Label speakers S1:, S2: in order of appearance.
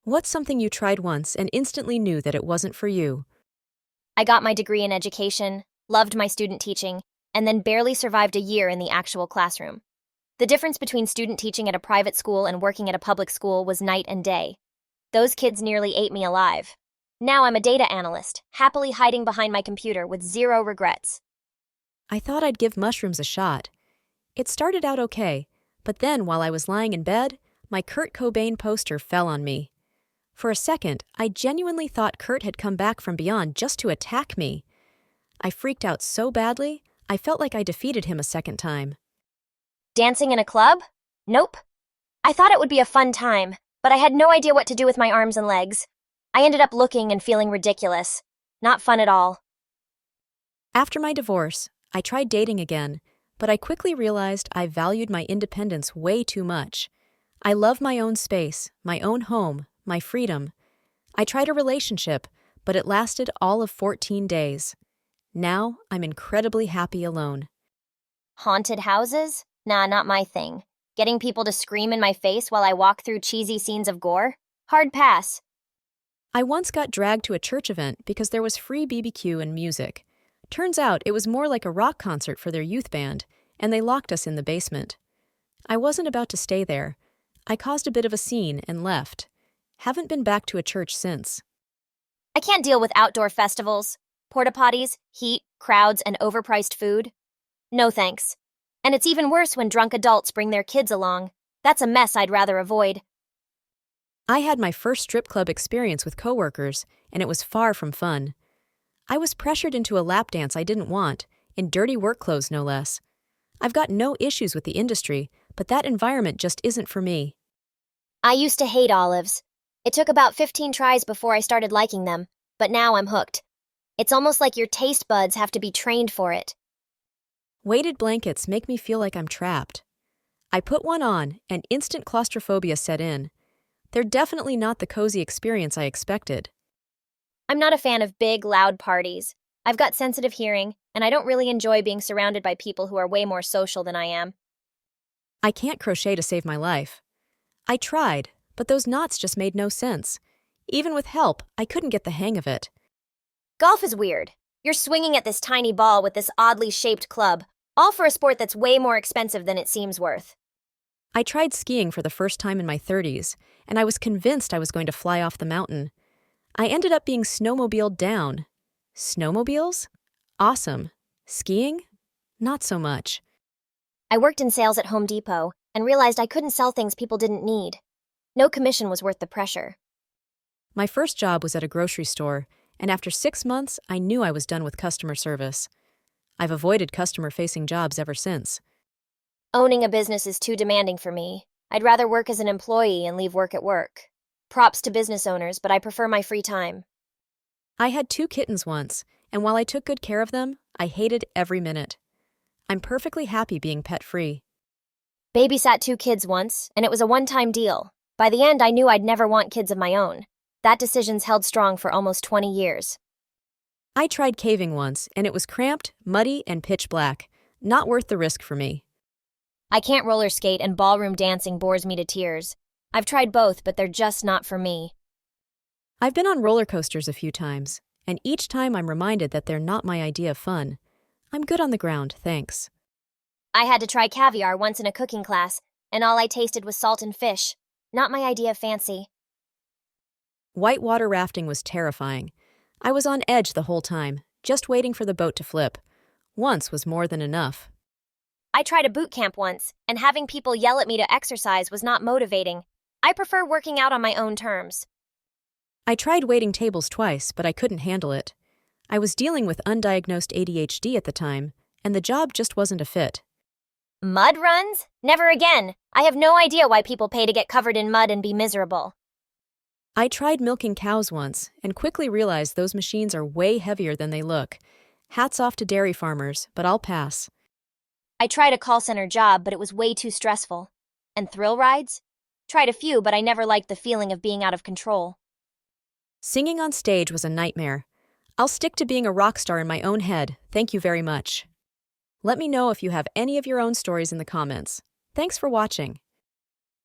S1: What's something you tried once and instantly knew that it wasn't for you?
S2: I got my degree in education, loved my student teaching, and then barely survived a year in the actual classroom. The difference between student teaching at a private school and working at a public school was night and day. Those kids nearly ate me alive. Now I'm a data analyst, happily hiding behind my computer with zero regrets.
S1: I thought I'd give mushrooms a shot. It started out okay, but then while I was lying in bed, my Kurt Cobain poster fell on me. For a second, I genuinely thought Kurt had come back from beyond just to attack me. I freaked out so badly, I felt like I defeated him a second time.
S2: Dancing in a club? Nope. I thought it would be a fun time, but I had no idea what to do with my arms and legs. I ended up looking and feeling ridiculous. Not fun at all.
S1: After my divorce, I tried dating again, but I quickly realized I valued my independence way too much. I love my own space, my own home, my freedom. I tried a relationship, but it lasted all of 14 days. Now, I'm incredibly happy alone.
S2: Haunted houses? Nah, not my thing. Getting people to scream in my face while I walk through cheesy scenes of gore? Hard pass.
S1: I once got dragged to a church event because there was free BBQ and music. Turns out it was more like a rock concert for their youth band, and they locked us in the basement. I wasn't about to stay there. I caused a bit of a scene and left. Haven't been back to a church since.
S2: I can't deal with outdoor festivals, porta potties, heat, crowds, and overpriced food. No thanks. And it's even worse when drunk adults bring their kids along. That's a mess I'd rather avoid.
S1: I had my first strip club experience with coworkers, and it was far from fun. I was pressured into a lap dance I didn't want, in dirty work clothes no less. I've got no issues with the industry, but that environment just isn't for me.
S2: I used to hate olives. It took about 15 tries before I started liking them, but now I'm hooked. It's almost like your taste buds have to be trained for it.
S1: Weighted blankets make me feel like I'm trapped. I put one on, and instant claustrophobia set in. They're definitely not the cozy experience I expected.
S2: I'm not a fan of big, loud parties. I've got sensitive hearing, and I don't really enjoy being surrounded by people who are way more social than I am.
S1: I can't crochet to save my life. I tried, but those knots just made no sense. Even with help, I couldn't get the hang of it.
S2: Golf is weird. You're swinging at this tiny ball with this oddly shaped club, all for a sport that's way more expensive than it seems worth.
S1: I tried skiing for the first time in my 30s, and I was convinced I was going to fly off the mountain. I ended up being snowmobiled down. Snowmobiles? Awesome. Skiing? Not so much.
S2: I worked in sales at Home Depot and realized I couldn't sell things people didn't need. No commission was worth the pressure.
S1: My first job was at a grocery store, and after 6 months, I knew I was done with customer service. I've avoided customer-facing jobs ever since.
S2: Owning a business is too demanding for me. I'd rather work as an employee and leave work at work. Props to business owners, but I prefer my free time.
S1: I had 2 kittens once, and while I took good care of them, I hated every minute. I'm perfectly happy being pet-free.
S2: Babysat 2 kids once, and it was a one-time deal. By the end, I knew I'd never want kids of my own. That decision's held strong for almost 20 years.
S1: I tried caving once, and it was cramped, muddy, and pitch black. Not worth the risk for me.
S2: I can't roller skate, and ballroom dancing bores me to tears. I've tried both, but they're just not for me.
S1: I've been on roller coasters a few times, and each time I'm reminded that they're not my idea of fun. I'm good on the ground, thanks.
S2: I had to try caviar once in a cooking class, and all I tasted was salt and fish. Not my idea of fancy.
S1: Whitewater rafting was terrifying. I was on edge the whole time, just waiting for the boat to flip. Once was more than enough.
S2: I tried a boot camp once, and having people yell at me to exercise was not motivating. I prefer working out on my own terms.
S1: I tried waiting tables twice, but I couldn't handle it. I was dealing with undiagnosed ADHD at the time, and the job just wasn't a fit.
S2: Mud runs? Never again. I have no idea why people pay to get covered in mud and be miserable.
S1: I tried milking cows once, and quickly realized those machines are way heavier than they look. Hats off to dairy farmers, but I'll pass.
S2: I tried a call center job, but it was way too stressful. And thrill rides? Tried a few, but I never liked the feeling of being out of control.
S1: Singing on stage was a nightmare. I'll stick to being a rock star in my own head, thank you very much. Let me know if you have any of your own stories in the comments. Thanks for watching.